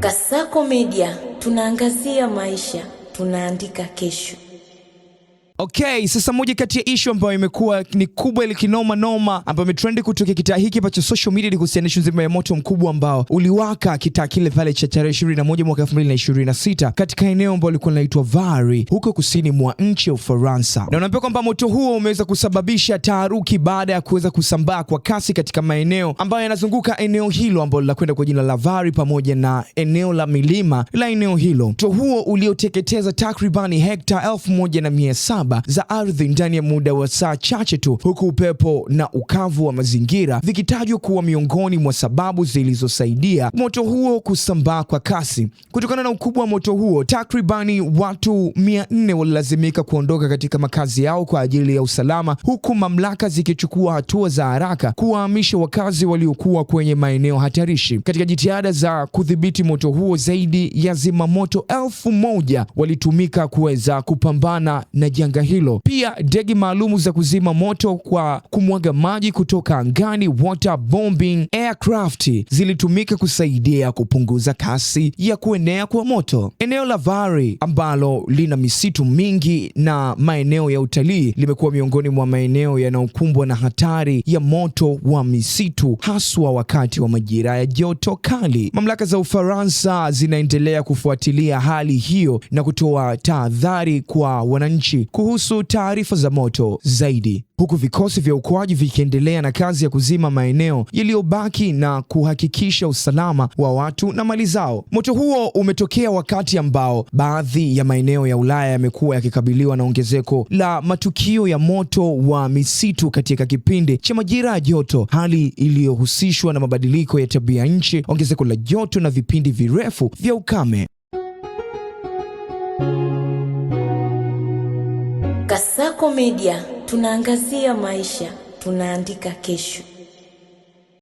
Kasako Media, tunaangazia maisha, tunaandika kesho. Okay, sasa moja kati ya issue ambayo imekuwa ni kubwa ile kinoma noma ambayo imetrendi kutoka kitaa hiki pa social media ni kuhusiana nzima ya moto mkubwa ambao uliwaka kitaa kile pale cha tarehe 21 mwaka 2026 katika eneo ambalo lilikuwa linaitwa Var huko kusini mwa nchi ya Ufaransa. Na unaambiwa kwamba moto huo umeweza kusababisha taharuki baada ya kuweza kusambaa kwa kasi katika maeneo ambayo yanazunguka eneo hilo ambalo linakwenda kwa jina la Var pamoja na eneo la milima la eneo hilo. Moto huo ulioteketeza takribani hekta 1700 za ardhi ndani ya muda wa saa chache tu, huku upepo na ukavu wa mazingira vikitajwa kuwa miongoni mwa sababu zilizosaidia moto huo kusambaa kwa kasi. Kutokana na ukubwa wa moto huo, takribani watu 400 walilazimika kuondoka katika makazi yao kwa ajili ya usalama, huku mamlaka zikichukua hatua za haraka kuwahamisha wakazi waliokuwa kwenye maeneo hatarishi. Katika jitihada za kudhibiti moto huo, zaidi ya zimamoto 1000 walitumika kuweza kupambana na janga hilo. Pia ndege maalumu za kuzima moto kwa kumwaga maji kutoka angani, water bombing aircraft, zilitumika kusaidia kupunguza kasi ya kuenea kwa moto. Eneo la Var ambalo lina misitu mingi na maeneo ya utalii limekuwa miongoni mwa maeneo yanayokumbwa na hatari ya moto wa misitu, haswa wakati wa majira ya joto kali. Mamlaka za Ufaransa zinaendelea kufuatilia hali hiyo na kutoa tahadhari kwa wananchi kuhusu taarifa za moto zaidi, huku vikosi vya uokoaji vikiendelea na kazi ya kuzima maeneo yaliyobaki na kuhakikisha usalama wa watu na mali zao. Moto huo umetokea wakati ambao baadhi ya maeneo ya Ulaya yamekuwa yakikabiliwa na ongezeko la matukio ya moto wa misitu katika kipindi cha majira ya joto, hali iliyohusishwa na mabadiliko ya tabia nchi, ongezeko la joto na vipindi virefu vya ukame. Kasako Media, tunaangazia maisha, tunaandika kesho.